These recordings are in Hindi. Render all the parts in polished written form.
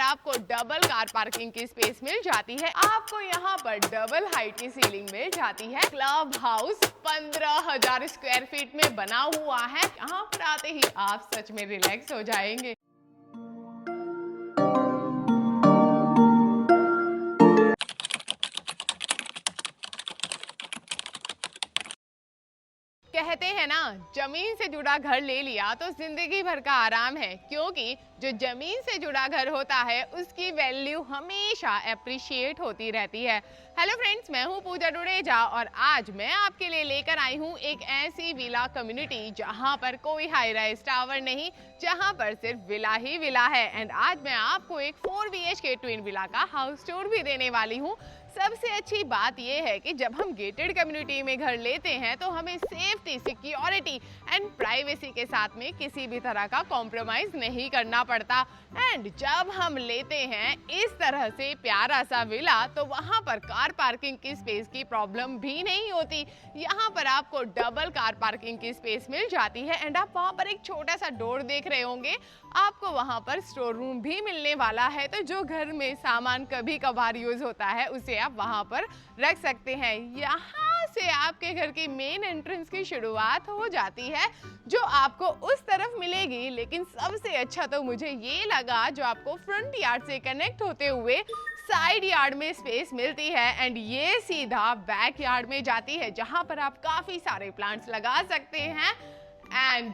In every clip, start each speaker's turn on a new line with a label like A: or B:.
A: आपको डबल कार पार्किंग की स्पेस मिल जाती है। आपको यहाँ पर डबल हाइट की सीलिंग मिल जाती है। क्लब हाउस 15,000 स्क्वायर फीट में बना हुआ है। यहाँ पर आते ही आप सच में रिलैक्स हो जाएंगे। कहते हैं ना, जमीन से जुड़ा घर ले लिया तो जिंदगी भर का आराम है, क्योंकि जो जमीन से जुड़ा घर होता है उसकी वैल्यू हमेशा अप्रिशिएट होती रहती है। हेलो फ्रेंड्स, मैं हूं पूजा डुडेजा और आज मैं आपके लिए लेकर आई हूं एक ऐसी विला कम्युनिटी जहां पर कोई हाई राइज टावर नहीं, जहां पर सिर्फ विला ही विला है। एंड आज मैं आपको एक 4 BHK ट्विन विला का हाउस टूर भी देने वाली हूं। सबसे अच्छी बात यह है कि जब हम गेटेड कम्युनिटी में घर लेते हैं तो हमें सेफ्टी, सिक्योरिटी एंड प्राइवेसी के साथ में किसी भी तरह का कॉम्प्रोमाइज नहीं करना पड़ता। एंड जब हम लेते हैं इस तरह से प्यारा सा विला तो वहां पर कार पार्किंग की स्पेस की प्रॉब्लम भी नहीं होती। यहाँ पर आपको डबल कार पार्किंग की स्पेस मिल जाती है। एंड आप वहां पर एक छोटा सा डोर देख रहे होंगे, आपको वहां पर स्टोर रूम भी मिलने वाला है। तो जो घर में सामान कभी कभार यूज होता है उसे आप वहां पर रख सकते हैं। यहाँ से आपके घर की मेन एंट्रेंस की शुरुआत हो जाती है, जो आपको उस तरफ मिलेगी। लेकिन सबसे अच्छा तो मुझे ये लगा जो आपको फ्रंट यार्ड से कनेक्ट होते हुए साइड यार्ड में स्पेस मिलती है। एंड ये सीधा बैक यार्ड में जाती है, जहां पर आप काफी सारे प्लांट्स लगा सकते हैं। एंड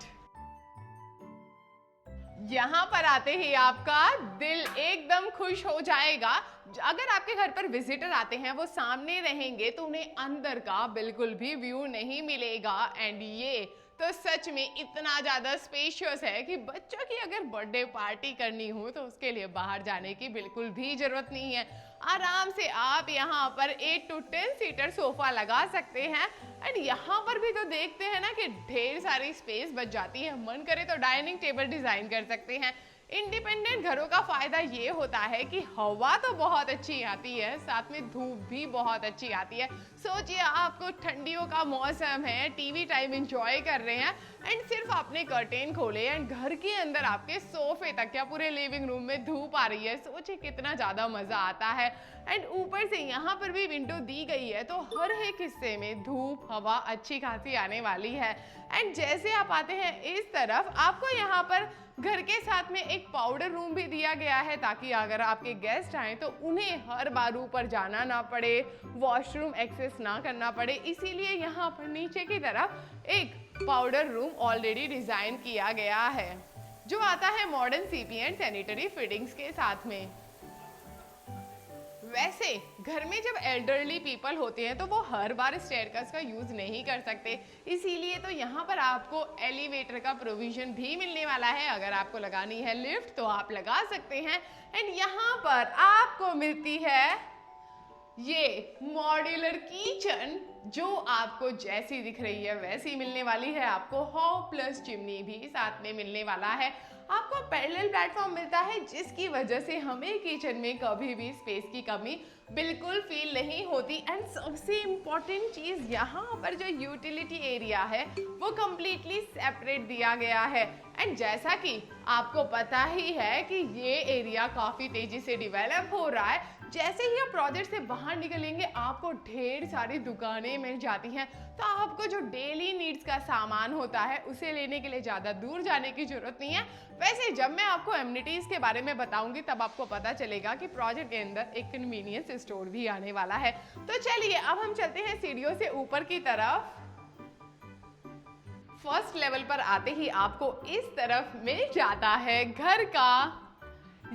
A: यहाँ पर आते ही आपका दिल एकदम खुश हो जाएगा। अगर आपके घर पर विजिटर आते हैं, वो सामने रहेंगे तो उन्हें अंदर का बिल्कुल भी व्यू नहीं मिलेगा। एंड ये तो सच में इतना ज्यादा स्पेशियस है कि बच्चों की अगर बर्थडे पार्टी करनी हो तो उसके लिए बाहर जाने की बिल्कुल भी जरूरत नहीं है। आराम से आप यहाँ पर 8 to 10 सीटर सोफा लगा सकते हैं। एंड यहाँ पर भी तो देखते हैं ना कि ढेर सारी स्पेस बच जाती है। मन करे तो डाइनिंग टेबल डिजाइन कर सकते हैं। इंडिपेंडेंट घरों का फायदा ये होता है कि हवा तो बहुत अच्छी आती है, साथ में धूप भी बहुत अच्छी आती है। सोचिए आपको ठंडियों का मौसम है, टीवी टाइम एंजॉय कर रहे हैं एंड सिर्फ आपने कर्टेन खोले एंड घर के अंदर आपके सोफे तक या पूरे लिविंग रूम में धूप आ रही है। सोचिए कितना ज्यादा मजा आता है। एंड ऊपर से यहाँ पर भी विंडो दी गई है, तो हर एक हिस्से में धूप हवा अच्छी खासी आने वाली है। एंड जैसे आप आते हैं इस तरफ, आपको यहाँ पर घर के साथ में एक पाउडर रूम भी दिया गया है, ताकि अगर आपके गेस्ट आए तो उन्हें हर बार ऊपर जाना ना पड़े, वॉशरूम एक्सेस ना करना पड़े। इसीलिए यहाँ पर नीचे की तरफ एक पाउडर रूम ऑलरेडी डिजाइन किया गया है, जो आता है modern CP and sanitary fittings के साथ में। वैसे घर में जब एल्डरली पीपल होते हैं तो वो हर बार स्टेयरकेस का यूज नहीं कर सकते, इसीलिए तो यहाँ पर आपको एलिवेटर का प्रोविजन भी मिलने वाला है। अगर आपको लगानी है लिफ्ट तो आप लगा सकते हैं। एंड यहाँ पर आपको मिलती है ये मॉड्यूलर किचन, जो आपको जैसी दिख रही है वैसी मिलने वाली है। आपको हॉब प्लस चिमनी भी साथ में मिलने वाला है। आपको पैरेलल प्लेटफॉर्म मिलता है, जिसकी वजह से हमें किचन में कभी भी स्पेस की कमी बिल्कुल फील नहीं होती। एंड सबसे इम्पॉर्टेंट चीज, यहाँ पर जो यूटिलिटी एरिया है वो कंप्लीटली सेपरेट दिया गया है। एंड जैसा कि आपको पता ही है कि ये एरिया काफी तेजी से डेवलप हो रहा है। जैसे ही आप प्रोजेक्ट से बाहर निकलेंगे आपको ढेर सारी दुकानें मिल जाती हैं, तो आपको जो डेली नीड्स का सामान होता है उसे लेने के लिए ज़्यादा दूर जाने की जरूरत नहीं है। वैसे जब मैं आपको एमिनिटीज़ के बारे में बताऊंगी तब आपको पता चलेगा कि प्रोजेक्ट के अंदर एक कन्वीनियंस स्टोर भी आने वाला है। तो चलिए अब हम चलते हैं सीढ़ियों से ऊपर की तरफ। फर्स्ट लेवल पर आते ही आपको इस तरफ मिल जाता है घर का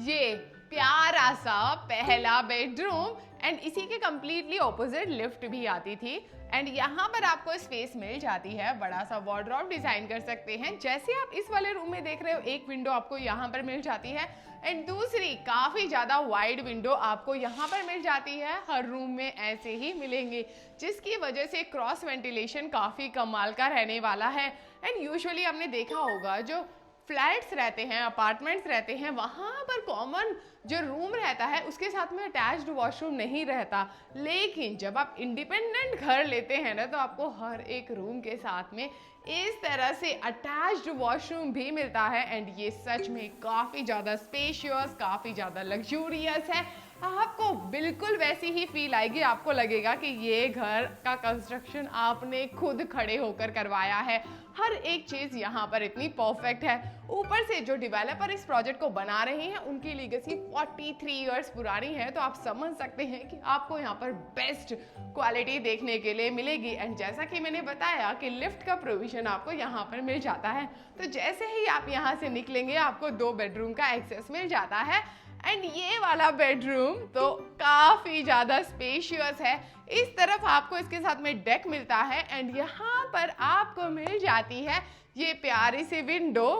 A: ये प्यारा सा पहला बेडरूम। एंड इसी के कंप्लीटली ऑपोजिट लिफ्ट भी आती थी। एंड यहाँ पर आपको स्पेस मिल जाती है, बड़ा सा वार्डरोब डिजाइन कर सकते हैं। जैसे आप इस वाले रूम में देख रहे हो, एक विंडो आपको यहाँ पर मिल जाती है एंड दूसरी काफी ज्यादा वाइड विंडो आपको यहाँ पर मिल जाती है। हर रूम में ऐसे ही मिलेंगे, जिसकी वजह से क्रॉस वेंटिलेशन काफी कमाल का रहने वाला है। एंड यूजुअली आपने देखा होगा जो फ्लैट्स रहते हैं, अपार्टमेंट्स रहते हैं, वहाँ पर कॉमन जो रूम रहता है उसके साथ में अटैच्ड वॉशरूम नहीं रहता। लेकिन जब आप इंडिपेंडेंट घर लेते हैं ना, तो आपको हर एक रूम के साथ में इस तरह से अटैच्ड वॉशरूम भी मिलता है एंड ये सच में काफी ज्यादा स्पेशियस, काफी ज्यादा लग्जूरियस है। आपको बिल्कुल वैसी ही फील आएगी, आपको लगेगा कि ये घर का कंस्ट्रक्शन आपने खुद खड़े होकर करवाया है। हर एक चीज यहाँ पर इतनी परफेक्ट है। ऊपर से जो डेवलपर इस प्रोजेक्ट को बना रहे हैं उनकी लीगेसी 43 इयर्स पुरानी है, तो आप समझ सकते हैं कि आपको यहाँ पर बेस्ट क्वालिटी देखने के लिए मिलेगी। एंड जैसा कि मैंने बताया कि लिफ्ट का प्रोविजन आपको यहाँ पर मिल जाता है, तो जैसे ही आप यहाँ से निकलेंगे आपको 2 बेडरूम का एक्सेस मिल जाता है। एंड ये वाला बेडरूम तो काफी ज्यादा स्पेशियस है। इस तरफ आपको इसके साथ में डेक मिलता है एंड यहाँ पर आपको मिल जाती है ये प्यारी सी विंडो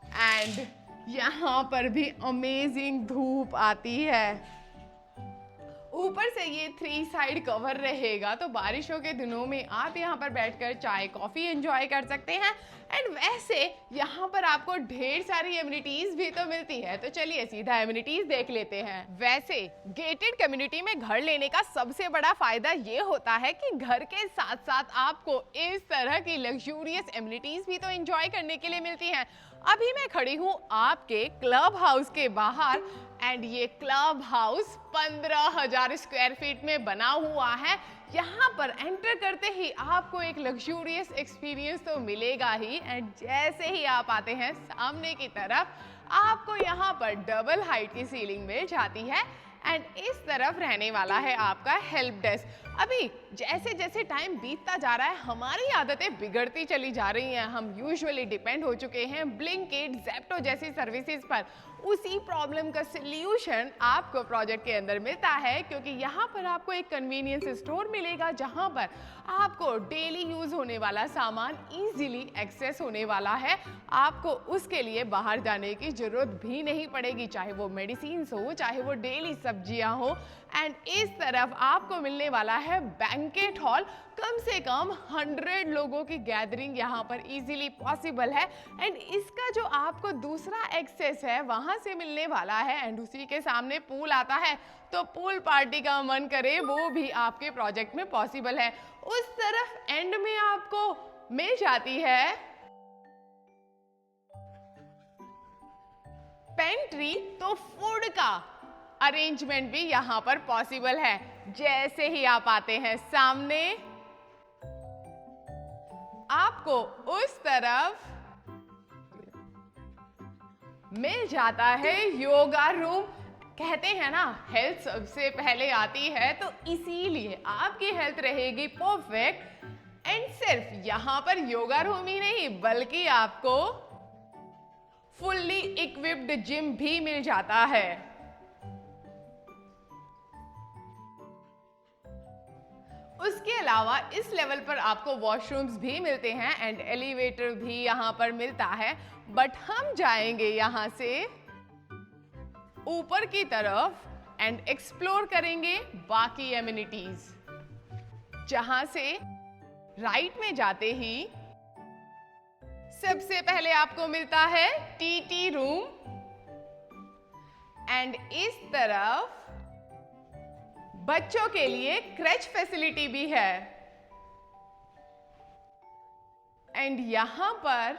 A: एंड यहाँ पर भी अमेजिंग धूप आती है। ऊपर से ये 3 साइड कवर रहेगा, तो बारिशों के दिनों में आप यहाँ पर बैठकर चाय कॉफी एंजॉय कर सकते हैं। एंड वैसे यहाँ पर आपको ढेर सारी एमिनिटीज भी तो मिलती है, तो चलिए सीधा एमिनिटीज देख लेते हैं। वैसे गेटेड कम्युनिटी में घर लेने का सबसे बड़ा फायदा ये होता है कि घर के साथ साथ आपको इस तरह की लग्जूरियस एमिनिटीज भी तो एंजॉय करने के लिए मिलती हैं। अभी मैं खड़ी हूँ आपके क्लब हाउस के बाहर एंड ये क्लब हाउस 15,000 स्क्वायर फीट में बना हुआ है। यहाँ पर एंटर करते ही आपको एक लग्जूरियस एक्सपीरियंस तो मिलेगा ही। एंड जैसे ही आप आते हैं सामने की तरफ आपको यहाँ पर डबल हाइट की सीलिंग मिल जाती है एंड इस तरफ रहने वाला है आपका हेल्प डेस्क। अभी जैसे जैसे टाइम बीतता जा रहा है हमारी आदतें बिगड़ती चली जा रही हैं। हम यूजुअली डिपेंड हो चुके हैं ब्लिंकिट, ज़ेप्टो जैसी सर्विसेज पर। उसी प्रॉब्लम का सल्यूशन आपको प्रोजेक्ट के अंदर मिलता है, क्योंकि यहाँ पर आपको एक कन्वीनियंस स्टोर मिलेगा जहाँ पर आपको डेली यूज होने वाला सामान इजीली एक्सेस होने वाला है। आपको उसके लिए बाहर जाने की जरूरत भी नहीं पड़ेगी, चाहे वो मेडिसिन हो, चाहे वो डेली सब्जियां हो। एंड इस तरफ आपको मिलने वाला है बैंकेट हॉल। कम से कम 100 लोगों की गैदरिंग यहाँ पर इजीली पॉसिबल है। एंड इसका जो आपको दूसरा एक्सेस है वहां से मिलने वाला है एंड उसी के सामने पूल आता है, तो पूल पार्टी का मन करे वो भी आपके प्रोजेक्ट में पॉसिबल है। उस तरफ एंड में आपको मिल जाती है पेंट्री, तो फूड का अरेंजमेंट भी यहाँ पर पॉसिबल है। जैसे ही आप आते हैं सामने आपको उस तरफ मिल जाता है योगा रूम। कहते हैं ना हेल्थ सबसे पहले आती है, तो इसीलिए आपकी हेल्थ रहेगी परफेक्ट। एंड सिर्फ यहाँ पर योगा रूम ही नहीं बल्कि आपको फुल्ली इक्विप्ड जिम भी मिल जाता है। उसके अलावा इस लेवल पर आपको वॉशरूम्स भी मिलते हैं एंड एलिवेटर भी यहाँ पर मिलता है। बट हम जाएंगे यहाँ से ऊपर की तरफ एंड एक्सप्लोर करेंगे बाकी एमिनिटीज। जहां से राइट में जाते ही सबसे पहले आपको मिलता है टीटी रूम एंड इस तरफ बच्चों के लिए क्रच फैसिलिटी भी है। एंड यहां पर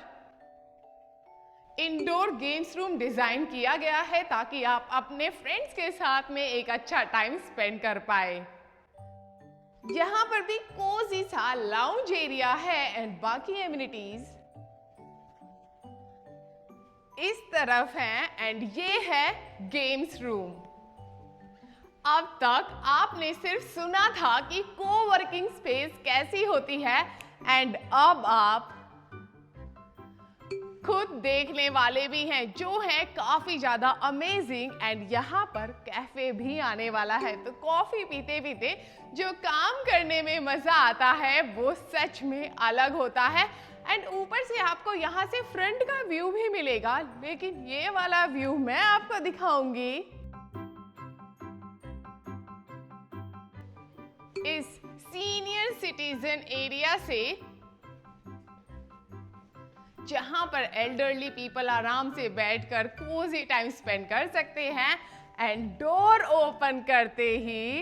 A: इंडोर गेम्स रूम डिजाइन किया गया है ताकि आप अपने फ्रेंड्स के साथ में एक अच्छा टाइम स्पेंड कर पाए। यहां पर भी कोजी सा लाउंज एरिया है एंड बाकी एमिनिटीज इस तरफ हैं एंड ये है गेम्स रूम। अब तक आपने सिर्फ सुना था कि कोवर्किंग स्पेस कैसी होती है एंड अब आप खुद देखने वाले भी हैं, जो है काफी ज्यादा अमेजिंग। एंड यहाँ पर कैफे भी आने वाला है, तो कॉफी पीते पीते जो काम करने में मजा आता है वो सच में अलग होता है। एंड ऊपर से आपको यहाँ से फ्रंट का व्यू भी मिलेगा, लेकिन ये वाला व्यू मैं आपको दिखाऊंगी इस सीनियर सिटीजन एरिया से, जहां पर एल्डरली पीपल आराम से बैठकर कोजी टाइम स्पेंड कर सकते हैं। एंड डोर ओपन करते ही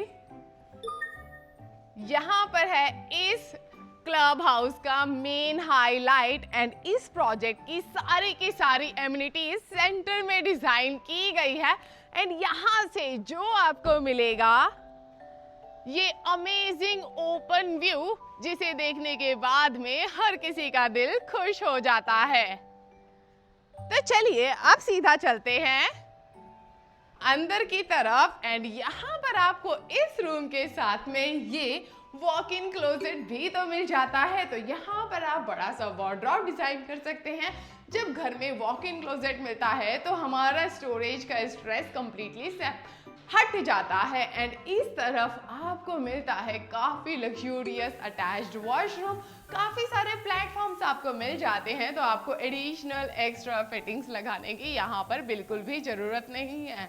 A: यहां पर है इस क्लब हाउस का मेन हाईलाइट एंड इस प्रोजेक्ट की सारी एमिनिटीज सेंटर में डिजाइन की गई है एंड यहाँ से जो आपको मिलेगा ये अमेजिंग ओपन व्यू, जिसे देखने के बाद में हर किसी का दिल खुश हो जाता है। तो चलिए अब सीधा चलते हैं अंदर की तरफ एंड यहाँ पर आपको इस रूम के साथ में ये वॉक इन क्लोजेट भी तो मिल जाता है। तो यहाँ पर आप बड़ा सा वार्डरोब डिजाइन कर सकते हैं। जब घर में वॉक इन क्लोजेट मिलता है तो हमारा स्टोरेज का स्ट्रेस कंप्लीटली हट जाता है एंड इस तरफ आपको मिलता है काफी लग्जूरियस अटैच्ड वॉशरूम। काफी सारे प्लेटफॉर्म्स आपको मिल जाते हैं, तो आपको एडिशनल एक्स्ट्रा फिटिंग्स लगाने की यहाँ पर बिल्कुल भी जरूरत नहीं है।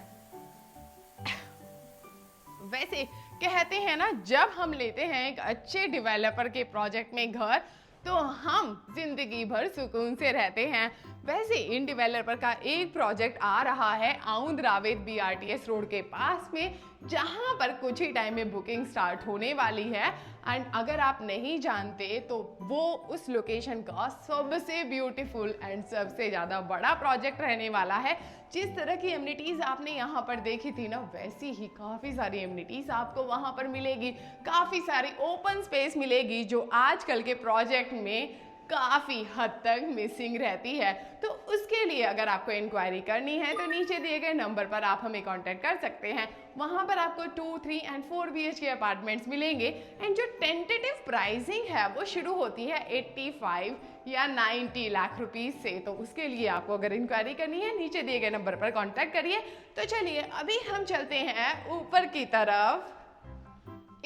A: वैसे कहते हैं ना, जब हम लेते हैं एक अच्छे डेवलपर के प्रोजेक्ट में घर तो हम जिंदगी भर सुकून से रहते हैं। वैसे इन डेवलपर का एक प्रोजेक्ट आ रहा है आउंद रावेत BRTS रोड के पास में, जहां पर कुछ ही टाइम में बुकिंग स्टार्ट होने वाली है एंड अगर आप नहीं जानते तो वो उस लोकेशन का सबसे ब्यूटीफुल एंड सबसे ज़्यादा बड़ा प्रोजेक्ट रहने वाला है। जिस तरह की एमिनिटीज़ आपने यहाँ पर देखी थी ना, वैसी ही काफ़ी सारी एमिनिटीज़ आपको वहाँ पर मिलेगी। काफ़ी सारी ओपन स्पेस मिलेगी जो आजकल के प्रोजेक्ट में काफ़ी हद तक मिसिंग रहती है। तो उसके लिए अगर आपको इंक्वायरी करनी है तो नीचे दिए गए नंबर पर आप हमें कांटेक्ट कर सकते हैं। वहाँ पर आपको 2, 3 एंड 4 BHK अपार्टमेंट्स मिलेंगे एंड जो टेंटेटिव प्राइसिंग है वो शुरू होती है 85 या 90 लाख रुपीस से। तो उसके लिए आपको अगर इंक्वायरी करनी है नीचे दिए गए नंबर पर कॉन्टैक्ट करिए। तो चलिए अभी हम चलते हैं ऊपर की तरफ।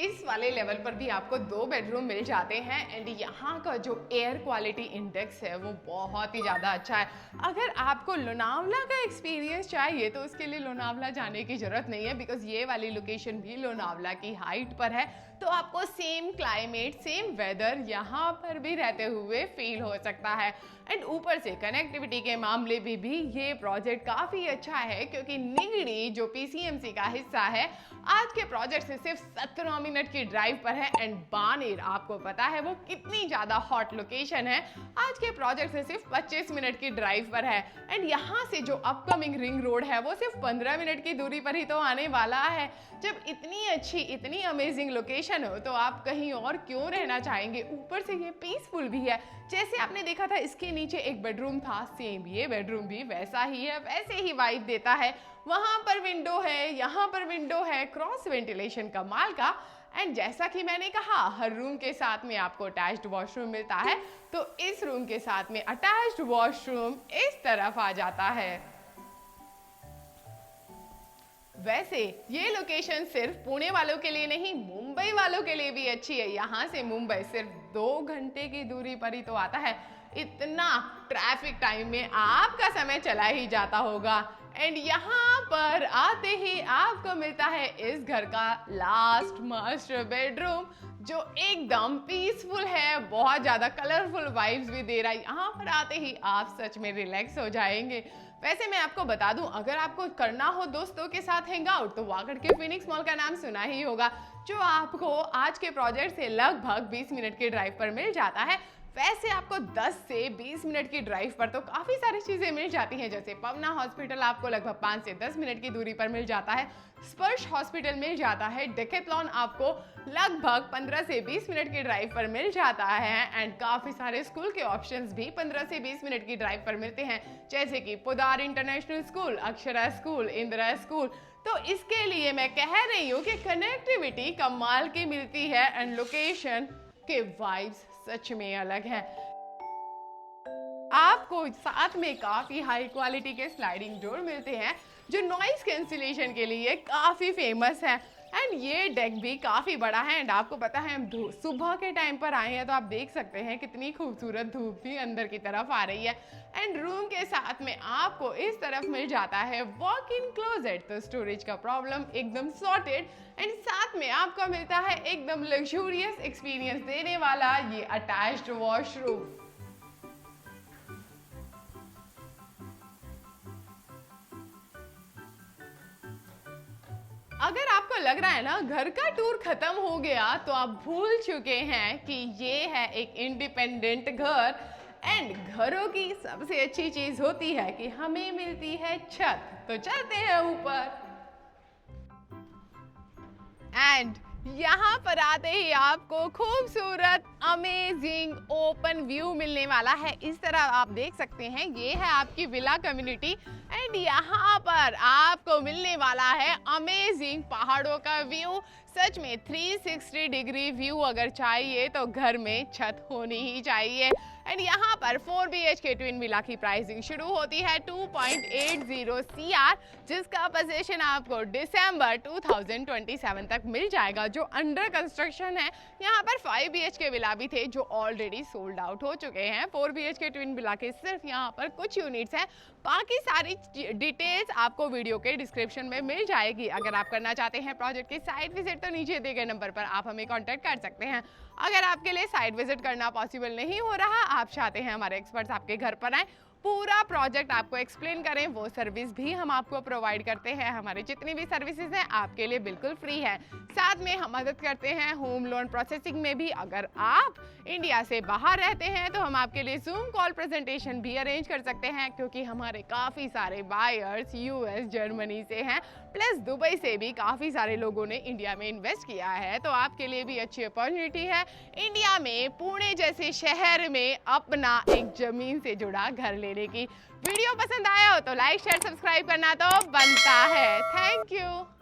A: इस वाले लेवल पर भी आपको 2 बेडरूम मिल जाते हैं एंड यहाँ का जो एयर क्वालिटी इंडेक्स है वो बहुत ही ज़्यादा अच्छा है। अगर आपको लोनावला का एक्सपीरियंस चाहिए तो उसके लिए लोनावला जाने की ज़रूरत नहीं है, बिकॉज ये वाली लोकेशन भी लोनावला की हाइट पर है। तो आपको सेम क्लाइमेट सेम वेदर यहाँ पर भी रहते हुए फील हो सकता है एंड ऊपर से कनेक्टिविटी के मामले में भी ये प्रोजेक्ट काफ़ी अच्छा है, क्योंकि निगड़ी जो PCMC का हिस्सा है आज के प्रोजेक्ट से सिर्फ 17 मिनट की ड्राइव पर है एंड बानेर आपको पता है वो कितनी ज़्यादा हॉट लोकेशन है, आज के प्रोजेक्ट से सिर्फ 25 मिनट की ड्राइव पर है एंड यहाँ से जो अपकमिंग रिंग रोड है वो सिर्फ 15 मिनट की दूरी पर ही तो आने वाला है। जब इतनी अच्छी इतनी अमेजिंग लोकेशन हो तो आप कहीं और क्यों रहना चाहेंगे। ऊपर से ये पीसफुल भी है। जैसे आपने देखा था इसके नीचे एक बेडरूम था, सेम ये बेडरूम भी वैसा ही है, वैसे ही वाइब देता है। वहां पर विंडो है, यहाँ पर विंडो है, क्रॉस वेंटिलेशन कमाल का एंड जैसा कि मैंने कहा हर रूम के साथ में आपको अटैच्ड वॉशरूम मिलता है। तो इस रूम के साथ में अटैच्ड वॉशरूम इस तरफ आ जाता है। वैसे ये लोकेशन सिर्फ पुणे वालों के लिए नहीं मुंबई वालों के लिए भी अच्छी है। यहाँ से मुंबई सिर्फ 2 घंटे की दूरी पर ही तो आता है। इतना ट्रैफिक टाइम में आपका समय चला ही जाता होगा एंड यहाँ पर आते ही आपको मिलता है इस घर का लास्ट मास्टर बेडरूम, जो एकदम पीसफुल है, बहुत ज़्यादा कलरफुल वाइब्स भी दे रहा है। यहाँ पर आते ही आप सच में रिलैक्स हो जाएंगे। वैसे मैं आपको बता दूं, अगर आपको करना हो दोस्तों के साथ हैंग आउट तो वागड़ के फिनिक्स मॉल का नाम सुना ही होगा, जो आपको आज के प्रोजेक्ट से लगभग 20 मिनट की ड्राइव पर मिल जाता है। वैसे आपको 10 से 20 मिनट की ड्राइव पर तो काफ़ी सारी चीज़ें मिल जाती हैं, जैसे पवना हॉस्पिटल आपको लगभग 5 से 10 मिनट की दूरी पर मिल जाता है, स्पर्श हॉस्पिटल मिल जाता है, डेकेथलॉन आपको लगभग 15 से 20 मिनट की ड्राइव पर मिल जाता है एंड काफ़ी सारे स्कूल के ऑप्शंस भी 15 से 20 मिनट की ड्राइव पर मिलते हैं, जैसे कि Podar international school, Akshara school, Indira school. तो इसके लिए मैं कह रही हूँ कि कनेक्टिविटी कमाल की मिलती है एंड लोकेशन के वाइब्स सच में अलग हैं। आपको साथ में काफी हाई क्वालिटी के स्लाइडिंग डोर मिलते हैं जो नॉइस कैंसिलेशन के लिए काफी फेमस है एंड ये डेक भी काफी बड़ा है एंड आपको पता है हम सुबह के टाइम पर आए हैं तो आप देख सकते हैं कितनी खूबसूरत धूप भी अंदर की तरफ आ रही है एंड रूम के साथ में आपको इस तरफ मिल जाता है वॉक इन क्लोजेट, तो स्टोरेज का प्रॉब्लम एकदम सॉर्टेड एंड साथ में आपको मिलता है एकदम लग्जूरियस एक्सपीरियंस देने वाला ये अटैच्ड वॉशरूम। अगर आपको लग रहा है ना घर का टूर खत्म हो गया तो आप भूल चुके हैं कि ये है एक इंडिपेंडेंट घर। एंड घरों की सबसे अच्छी चीज होती है कि हमें मिलती है छत। तो चलते हैं ऊपर। एंड यहाँ पर आते ही आपको खूबसूरत अमेजिंग ओपन व्यू मिलने वाला है। इस तरह आप देख सकते हैं ये है आपकी विला कम्युनिटी। एंड यहाँ पर आपको मिलने वाला है अमेजिंग पहाड़ों का व्यू। सच में 360 डिग्री व्यू अगर चाहिए तो घर में छत होनी ही चाहिए। एंड यहाँ पर 4 BHK ट्विन विला की प्राइसिंग शुरू होती है 2.80 CR, जिसका पोजीशन आपको दिसंबर 2027 तक मिल जाएगा, जो अंडर कंस्ट्रक्शन है। यहाँ पर 5 BHK विला भी थे जो ऑलरेडी सोल्ड आउट हो चुके हैं। 4 BHK ट्विन विला के सिर्फ यहाँ पर कुछ यूनिट्स हैं। बाकी सारी डिटेल्स आपको वीडियो के डिस्क्रिप्शन में मिल जाएगी। अगर आप करना चाहते हैं प्रोजेक्ट की साइट विजिट तो नीचे दिए गए नंबर पर आप हमें कांटेक्ट कर सकते हैं। अगर आपके लिए साइट विजिट करना पॉसिबल नहीं हो रहा, आप चाहते हैं हमारे एक्सपर्ट्स आपके घर पर आए, पूरा प्रोजेक्ट आपको एक्सप्लेन करें, वो सर्विस भी हम आपको प्रोवाइड करते हैं। हमारी जितनी भी सर्विसेज हैं आपके लिए बिल्कुल फ्री है। साथ में हम मदद करते हैं होम लोन प्रोसेसिंग में भी। अगर आप इंडिया से बाहर रहते हैं तो हम आपके लिए जूम कॉल प्रेजेंटेशन भी अरेंज कर सकते हैं, क्योंकि हमारे काफ़ी सारे बायर्स US जर्मनी से हैं, प्लस दुबई से भी काफ़ी सारे लोगों ने इंडिया में इन्वेस्ट किया है। तो आपके लिए भी अच्छी अपॉर्चुनिटी है इंडिया में पुणे जैसे शहर में अपना एक ज़मीन से जुड़ा घर लेने की। वीडियो पसंद आया हो तो लाइक शेयर सब्सक्राइब करना तो बनता है। Thank you.